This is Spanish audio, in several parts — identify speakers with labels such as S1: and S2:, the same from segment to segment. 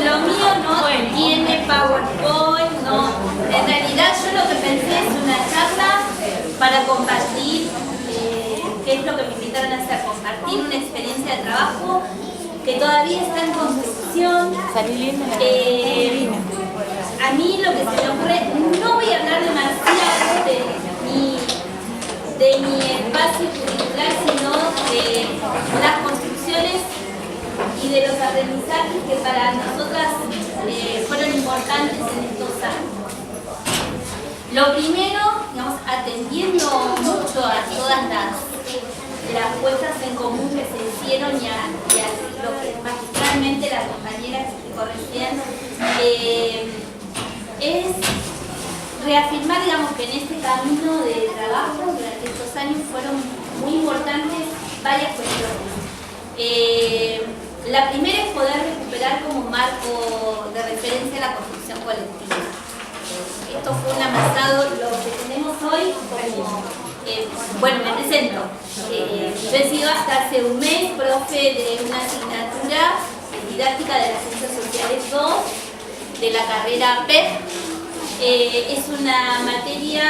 S1: lo mío no tiene PowerPoint, no. En realidad yo lo que pensé es una charla para compartir, qué es lo que me invitaron a hacer, compartir una experiencia de trabajo que todavía está en construcción. A mí lo que se me ocurre, no voy a hablar demasiado de mi espacio curricular, sino de las construcciones y de los aprendizajes que para nosotras fueron importantes en estos años. Lo primero, digamos, atendiendo mucho a todas las puestas en común que se hicieron y a lo que magistralmente la compañera explicó recién, es reafirmar, digamos, que en este camino de trabajo durante estos años fueron muy importantes varias cuestiones. La primera es poder recuperar como marco de referencia la construcción colectiva. Esto fue un amasado, lo que tenemos hoy como, bueno, me presento. Yo he sido hasta hace un mes profe de una asignatura didáctica de las Ciencias Sociales 2 de la carrera PEP. Es una materia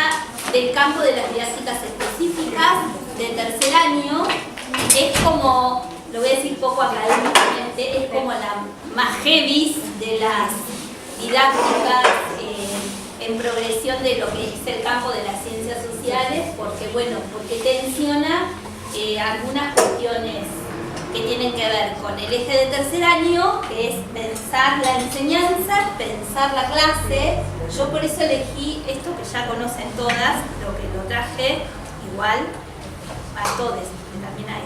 S1: del campo de las didácticas específicas de tercer año. Es como, lo voy a decir poco académicamente, es como la más heavy de las didácticas en progresión de lo que es el campo de las ciencias sociales, porque tensiona algunas cuestiones que tienen que ver con el eje de tercer año, que es pensar la enseñanza, pensar la clase. Yo por eso elegí esto que ya conocen todas, lo que lo traje igual a todos, porque también hay.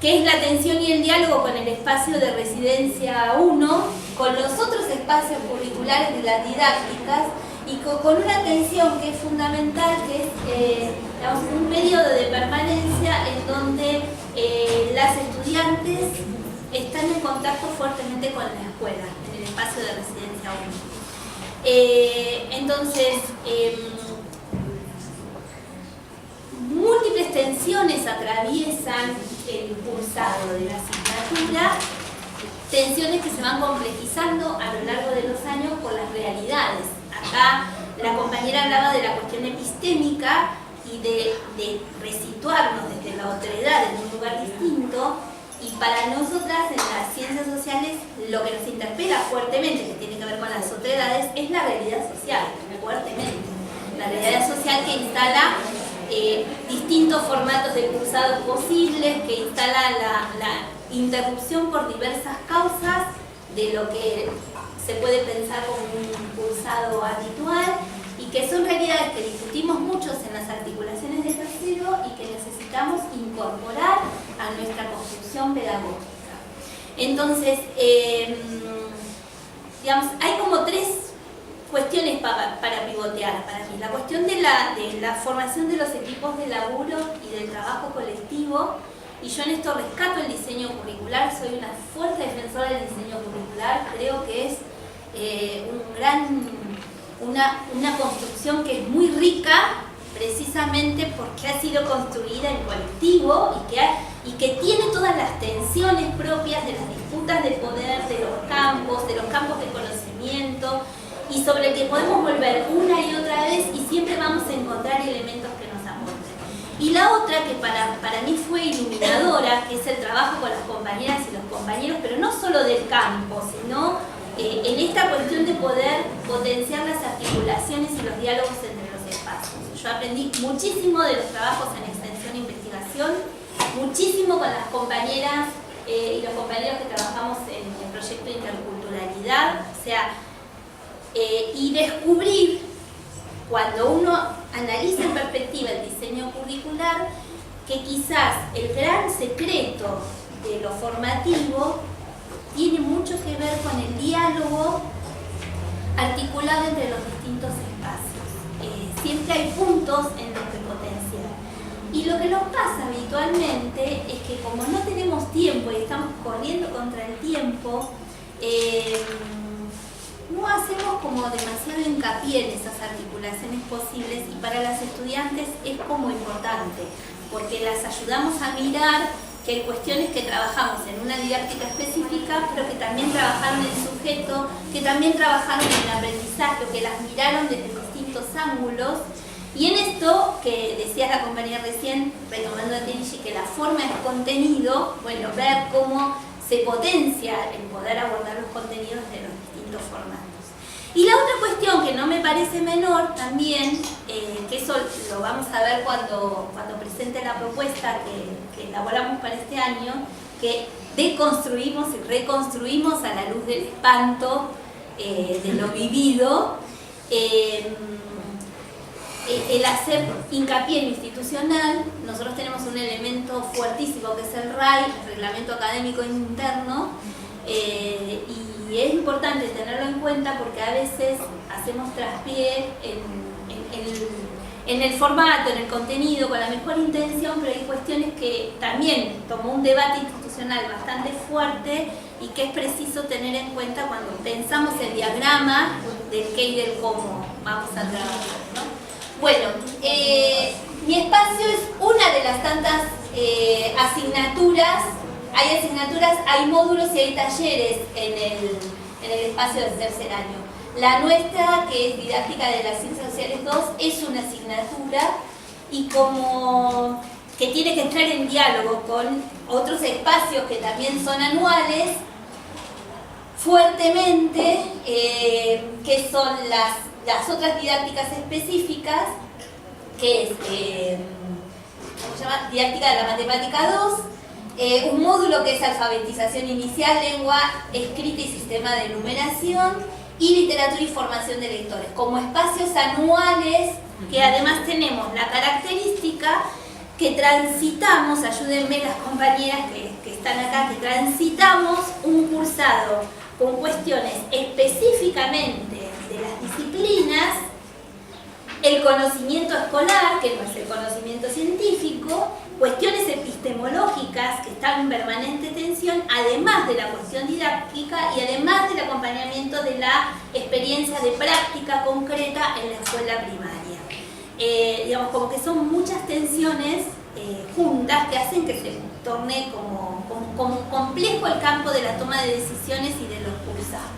S1: Que es la atención y el diálogo con el espacio de residencia 1, con los otros espacios curriculares de las didácticas y con una atención que es fundamental, que es digamos, un periodo de permanencia en donde las estudiantes están en contacto fuertemente con la escuela, en el espacio de residencia 1. Entonces, múltiples tensiones atraviesan el cursado de la asignatura, tensiones que se van complejizando a lo largo de los años por las realidades. Acá la compañera hablaba de la cuestión epistémica y de resituarnos desde la otredad en un lugar distinto, y para nosotras en las ciencias sociales lo que nos interpela fuertemente, que tiene que ver con las otredades, es la realidad social, fuertemente. La realidad social que instala distintos formatos de cursados posibles, que instala la interrupción por diversas causas de lo que se puede pensar como un cursado habitual, y que son realidades que discutimos muchos en las articulaciones de tercero y que necesitamos incorporar a nuestra construcción pedagógica. Entonces, digamos, hay como tres cuestiones para pivotear para mí. La cuestión de la formación de los equipos de laburo y del trabajo colectivo, y yo en esto rescato el diseño curricular, soy una fuerte defensora del diseño curricular, creo que es una construcción que es muy rica precisamente porque ha sido construida en colectivo y que tiene todas las tensiones propias de las disputas de poder, de los campos de conocimiento, y sobre el que podemos volver una y otra vez y siempre vamos a encontrar elementos que nos aporten. Y la otra que para mí fue iluminadora, que es el trabajo con las compañeras y los compañeros, pero no solo del campo, sino en esta cuestión de poder potenciar las articulaciones y los diálogos entre los espacios. Yo aprendí muchísimo de los trabajos en extensión e investigación, muchísimo con las compañeras y los compañeros que trabajamos en el proyecto de interculturalidad, o sea, y descubrir, cuando uno analiza en perspectiva el diseño curricular, que quizás el gran secreto de lo formativo tiene mucho que ver con el diálogo articulado entre los distintos espacios. Siempre hay puntos en los que potenciar. Y lo que nos pasa habitualmente es que como no tenemos tiempo y estamos corriendo contra el tiempo, no hacemos como demasiado hincapié en esas articulaciones posibles, y para las estudiantes es como importante, porque las ayudamos a mirar que hay cuestiones que trabajamos en una didáctica específica, pero que también trabajaron el sujeto, que también trabajaron en el aprendizaje, o que las miraron desde distintos ángulos. Y en esto, que decía la compañera recién, retomando a Tenishi, que la forma es contenido, bueno, ver cómo se potencia el poder abordar los contenidos de los distintos formatos. Y la otra cuestión que no me parece menor también, que eso lo vamos a ver cuando presente la propuesta que elaboramos para este año, que deconstruimos y reconstruimos a la luz del espanto de lo vivido, el hacer hincapié en lo institucional. Nosotros tenemos un elemento fuertísimo que es el RAI, el Reglamento Académico Interno, y es importante tenerlo en cuenta porque a veces hacemos traspié en el formato, en el contenido, con la mejor intención, pero hay cuestiones que también tomó un debate institucional bastante fuerte y que es preciso tener en cuenta cuando pensamos el diagrama del qué y del cómo vamos a trabajar, ¿no? Bueno, mi espacio es una de las tantas asignaturas. Hay asignaturas, hay módulos y hay talleres en el espacio del tercer año. La nuestra, que es Didáctica de las Ciencias Sociales 2, es una asignatura y como que tiene que entrar en diálogo con otros espacios que también son anuales, fuertemente, que son las otras didácticas específicas, que es ¿cómo se llama? Didáctica de la Matemática 2, un módulo que es Alfabetización Inicial, Lengua Escrita y Sistema de Numeración, y Literatura y Formación de Lectores, como espacios anuales que además tenemos la característica que transitamos, ayúdenme las compañeras que están acá, que transitamos un cursado con cuestiones específicamente de las disciplinas, el conocimiento escolar, que no es el conocimiento científico, cuestiones epistemológicas que están en permanente tensión, además de la cuestión didáctica y además del acompañamiento de la experiencia de práctica concreta en la escuela primaria. Digamos, como que son muchas tensiones juntas que hacen que se torne como complejo el campo de la toma de decisiones y de los cursados.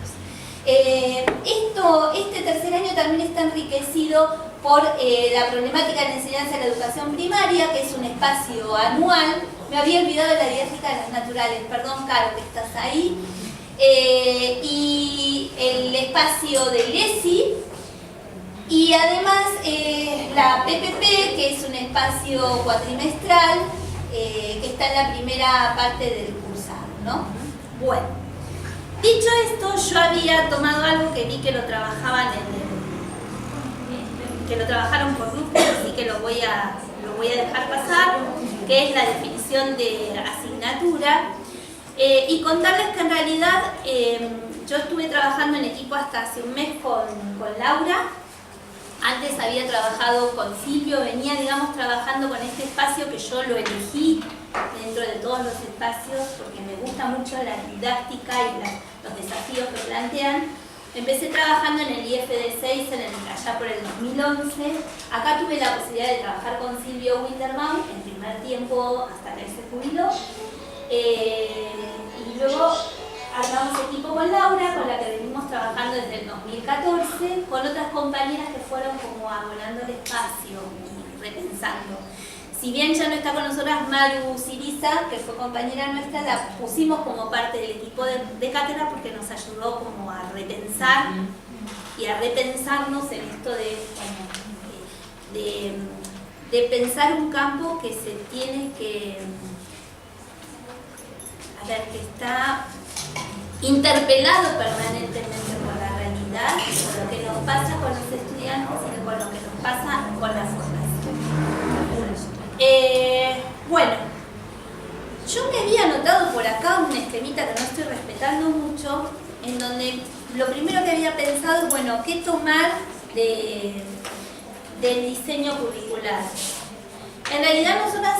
S1: Este tercer año también está enriquecido por la problemática de la enseñanza de la educación primaria, que es un espacio anual. Me había olvidado de la didáctica de las naturales, perdón, Caro, que estás ahí. Y el espacio del ESI, y además la PPP, que es un espacio cuatrimestral, que está en la primera parte del cursado, ¿no? Bueno, dicho esto, yo había tomado algo que vi que lo trabajaban que lo trabajaron por grupos, así que lo voy a dejar pasar, que es la definición de asignatura, y contarles que en realidad yo estuve trabajando en equipo hasta hace un mes con Laura. Antes había trabajado con Silvio, venía, digamos, trabajando con este espacio que yo lo elegí dentro de todos los espacios porque me gusta mucho la didáctica y los desafíos que plantean. Empecé trabajando en el IFD 6 allá por el 2011. Acá tuve la posibilidad de trabajar con Silvio Winterbaum en primer tiempo hasta que él se jubiló. Y luego armamos equipo con Laura, con la que venimos trabajando desde el 2014, con otras compañeras que fueron como abonando el espacio y repensando. Si bien ya no está con nosotras Maru Siriza, que fue compañera nuestra, la pusimos como parte del equipo de cátedra porque nos ayudó como a repensar y a repensarnos en esto de pensar un campo que se tiene que, a ver, que está interpelado permanentemente por la realidad, con lo que nos pasa con los estudiantes y con lo que nos pasa con la formación. Bueno, yo me había anotado por acá un esquemita que no estoy respetando mucho, en donde lo primero que había pensado es, bueno, ¿qué tomar del diseño curricular? En realidad nosotras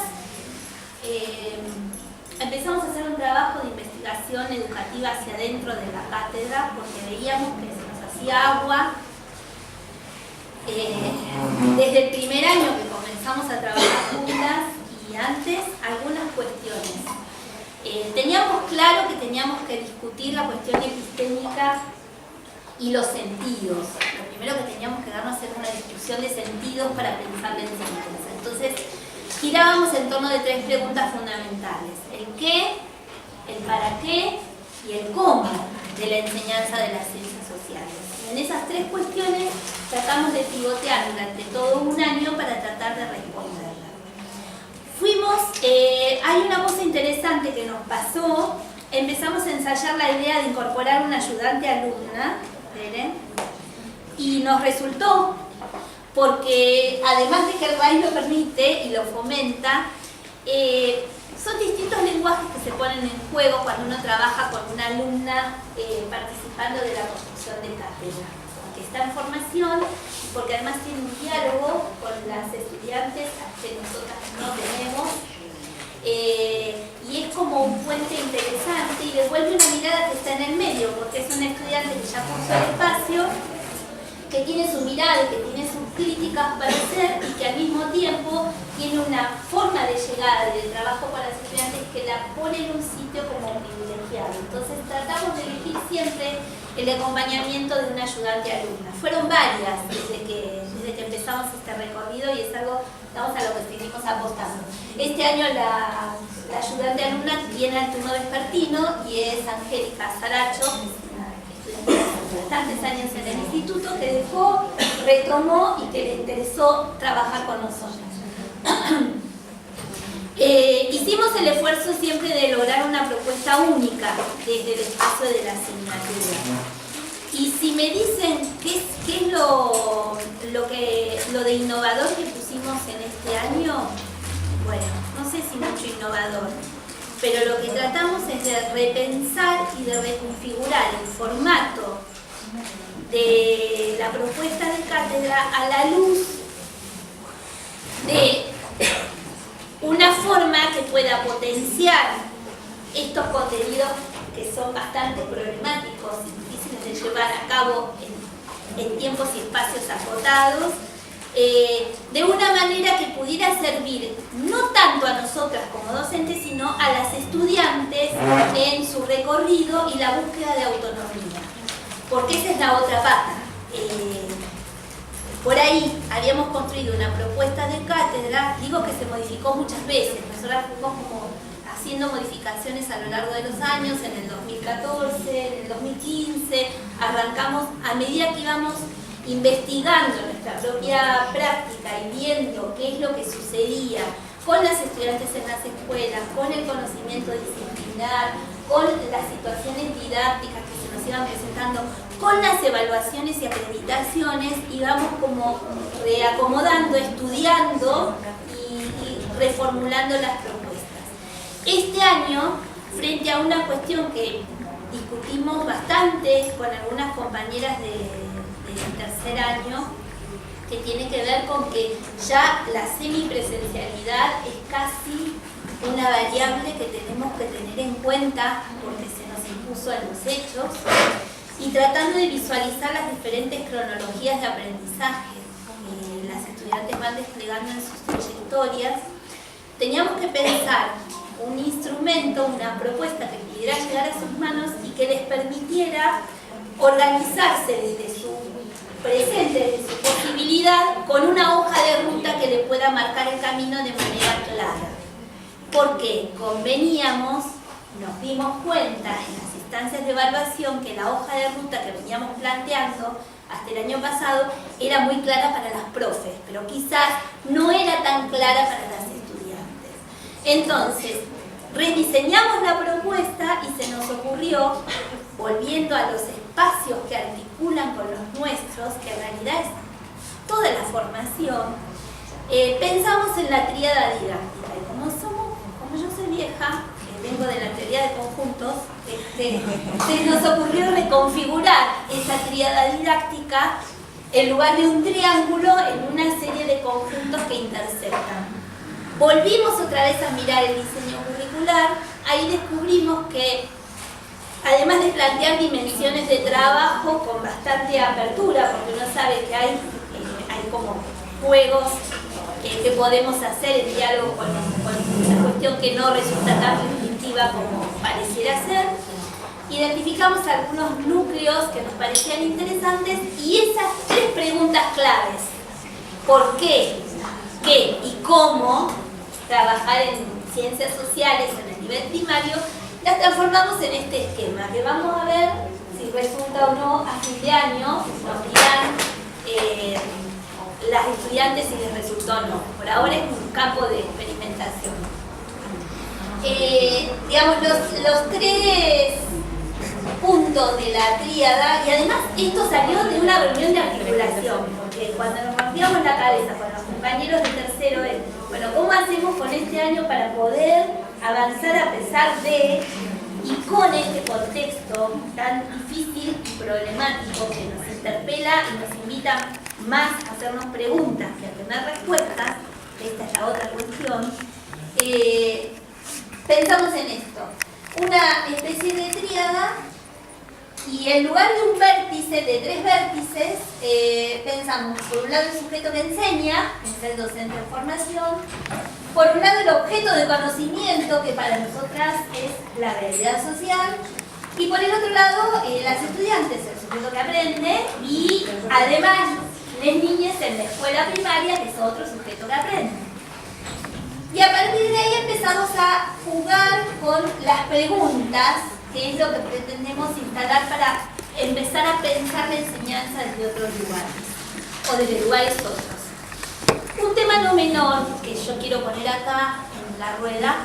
S1: empezamos a hacer un trabajo de investigación educativa hacia adentro de la cátedra porque veíamos que se nos hacía agua desde el primer año que comenzamos a trabajar juntas y antes algunas cuestiones. Teníamos claro que teníamos que discutir la cuestión epistémica y los sentidos. Lo primero que teníamos que darnos era una discusión de sentidos para pensar la enseñanza. Entonces, girábamos en torno de tres preguntas fundamentales: el qué, el para qué y el cómo de la enseñanza de las ciencias sociales. En esas tres cuestiones tratamos de pivotear durante todo un año para tratar de responderla. Hay una cosa interesante que nos pasó. Empezamos a ensayar la idea de incorporar una ayudante alumna, ¿ven? Y nos resultó, porque además de que el RAI lo permite y lo fomenta, son distintos lenguajes que se ponen en juego cuando uno trabaja con una alumna participando de la construcción de cátedra, porque está en formación, porque además tiene un diálogo con las estudiantes que nosotras no tenemos, y es como un puente interesante y devuelve una mirada que está en el medio, porque es una estudiante que ya cursó el espacio, que tiene su mirada, que tiene sus críticas para hacer y que al mismo tiempo tiene una forma de llegada del trabajo con las estudiantes que la pone en un sitio como privilegiado. Entonces tratamos de elegir siempre el acompañamiento de una ayudante alumna. Fueron varias desde que empezamos este recorrido y es algo, estamos a lo que seguimos apostando. Este año la ayudante alumna viene al turno vespertino y es Angélica Saracho, bastantes años en el instituto, que dejó, retomó y que le interesó trabajar con nosotros. Hicimos el esfuerzo siempre de lograr una propuesta única desde el espacio de la asignatura. Y si me dicen qué es lo de innovador que pusimos en este año, bueno, no sé si mucho innovador, pero lo que tratamos es de repensar y de reconfigurar el formato de la propuesta de cátedra a la luz de una forma que pueda potenciar estos contenidos que son bastante problemáticos y difíciles de llevar a cabo en tiempos y espacios acotados, de una manera que pudiera servir no tanto a nosotras como docentes, sino a las estudiantes en su recorrido y la búsqueda de autonomía. Porque esa es la otra pata. Por ahí habíamos construido una propuesta de cátedra, digo que se modificó muchas veces, nosotros fuimos como haciendo modificaciones a lo largo de los años, en el 2014, en el 2015, arrancamos a medida que íbamos investigando nuestra propia práctica y viendo qué es lo que sucedía con las estudiantes en las escuelas, con el conocimiento disciplinar, con las situaciones didácticas que se nos iban presentando, con las evaluaciones y acreditaciones, íbamos como reacomodando, estudiando y reformulando las propuestas. Este año, frente a una cuestión que discutimos bastante con algunas compañeras del tercer año, que tiene que ver con que ya la semipresencialidad es casi una variable que tenemos que tener en cuenta porque se nos impuso en los hechos, y tratando de visualizar las diferentes cronologías de aprendizaje que las estudiantes van desplegando en sus trayectorias, teníamos que pensar un instrumento, una propuesta que pudiera llegar a sus manos y que les permitiera organizarse desde su presente, desde su posibilidad, con una hoja de ruta que le pueda marcar el camino de manera clara. Porque conveníamos, nos dimos cuenta en las instancias de evaluación que la hoja de ruta que veníamos planteando hasta el año pasado era muy clara para las profes, pero quizás no era tan clara para las estudiantes. Entonces, rediseñamos la propuesta y se nos ocurrió, volviendo a los espacios que articulan con los nuestros, que en realidad es toda la formación, pensamos en la tríada didáctica. Y como yo soy vieja, vengo de la teoría de conjuntos, se nos ocurrió reconfigurar esa tríada didáctica en lugar de un triángulo en una serie de conjuntos que intersectan. Volvimos otra vez a mirar el diseño curricular, ahí descubrimos que además de plantear dimensiones de trabajo con bastante apertura, porque uno sabe que hay como juegos que podemos hacer en diálogo con una cuestión que no resulta tan intuitiva iba como pareciera ser. Identificamos algunos núcleos que nos parecían interesantes y esas 3 preguntas claves: ¿por qué? ¿Qué? ¿Y cómo trabajar en ciencias sociales en el nivel primario? Las transformamos en este esquema que vamos a ver si resulta o no a fin de año. Nos dirán las estudiantes si les resultó o no. Por ahora es un campo de experimentación. Digamos, los 3 puntos de la tríada, y además esto salió de una reunión de articulación, porque cuando nos rompíamos la cabeza con los compañeros de tercero es, bueno, ¿cómo hacemos con este año para poder avanzar a pesar de y con este contexto tan difícil y problemático que nos interpela y nos invita más a hacernos preguntas que a tener respuestas? Esta es la otra cuestión. Pensamos en esto, una especie de tríada, y en lugar de un vértice, de 3 vértices, pensamos por un lado el sujeto que enseña, es el docente en formación, por un lado el objeto de conocimiento, que para nosotras es la realidad social, y por el otro lado las estudiantes, el sujeto que aprende, y además las niñas en la escuela primaria, que es otro sujeto que aprende. Y a partir de ahí empezamos a jugar con las preguntas, que es lo que pretendemos instalar para empezar a pensar la enseñanza desde otros lugares, o desde lugares otros. Un tema no menor que yo quiero poner acá en la rueda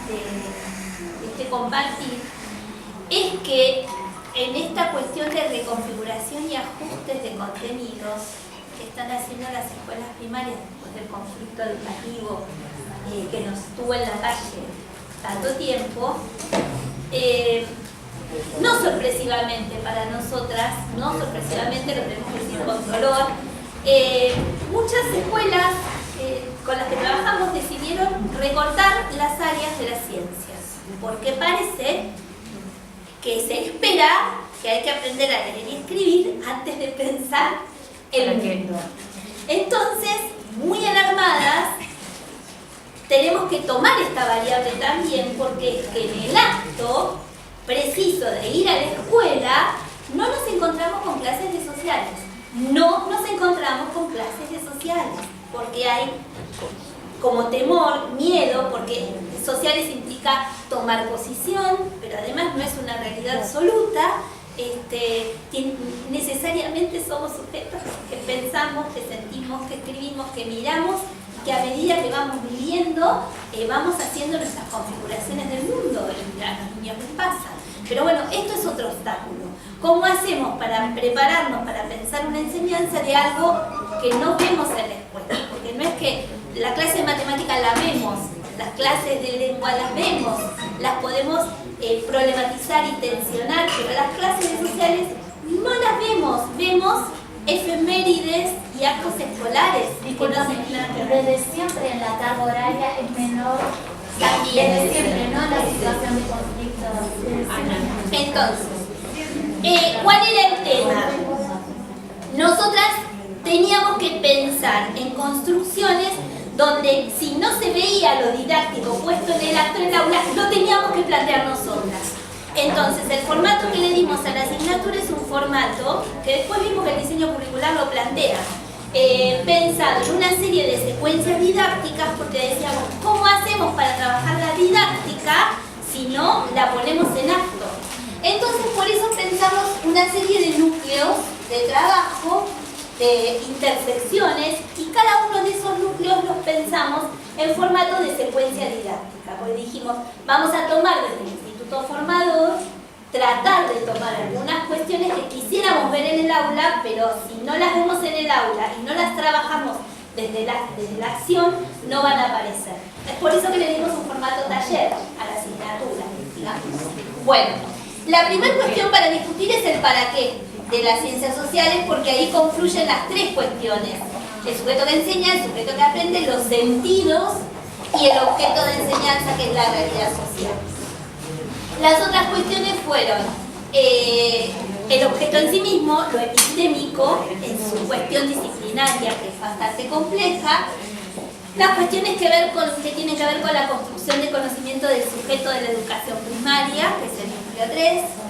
S1: de este compartir, es que en esta cuestión de reconfiguración y ajustes de contenidos que están haciendo las escuelas primarias después del conflicto educativo que nos tuvo en la calle tanto tiempo, no sorpresivamente para nosotras, no sorpresivamente, lo tenemos que decir con dolor, muchas escuelas con las que trabajamos decidieron recortar las áreas de las ciencias, porque parece que se espera que hay que aprender a leer y escribir antes de pensar el mundo. Entonces, muy alarmadas, tenemos que tomar esta variable también, porque es que en el acto preciso de ir a la escuela no nos encontramos con clases de sociales, no nos encontramos con clases de sociales, porque hay como temor, miedo, porque sociales implica tomar posición, pero además no es una realidad absoluta. Necesariamente somos sujetos que pensamos, que sentimos, que escribimos, que miramos, que a medida que vamos viviendo vamos haciendo nuestras configuraciones del mundo, y a los niños les pasa. Pero bueno, esto es otro obstáculo. ¿Cómo hacemos para prepararnos, para pensar una enseñanza de algo que no vemos en la escuela? Porque no es que la clase de matemáticas la vemos, las clases de lengua las vemos, las podemos problematizar y tensionar, pero las clases de sociales no las vemos, vemos efemérides y actos escolares.
S2: Desde siempre en la carga horaria es menor,
S1: También,
S2: desde siempre, ¿no? La situación de conflicto.
S1: Entonces, ¿cuál era el tema? Nosotras teníamos que pensar en construcciones donde si no se veía lo didáctico puesto en el acto en el aula, lo teníamos que plantear nosotras. Entonces, el formato que le dimos a la asignatura es un formato que después vimos que el diseño curricular lo plantea, pensado en una serie de secuencias didácticas, porque decíamos, ¿cómo hacemos para trabajar la didáctica si no la ponemos en acto? Entonces, por eso pensamos una serie de núcleos de trabajo, de intersecciones, y cada uno de esos núcleos los pensamos en formato de secuencia didáctica, porque dijimos, vamos a tomar desde el Instituto Formador, tratar de tomar algunas cuestiones que quisiéramos ver en el aula, pero si no las vemos en el aula y no las trabajamos desde la acción, no van a aparecer. Es por eso que le dimos un formato taller a la asignatura, digamos. Bueno, la primera cuestión para discutir es el para qué de las ciencias sociales, porque ahí confluyen las 3 cuestiones: el sujeto que enseña, el sujeto que aprende, los sentidos y el objeto de enseñanza, que es la realidad social. Las otras cuestiones fueron el objeto en sí mismo, lo epistémico, en su cuestión disciplinaria, que es bastante compleja, Las cuestiones que tienen que ver con la construcción de conocimiento del sujeto de la educación primaria, que es el núcleo 3.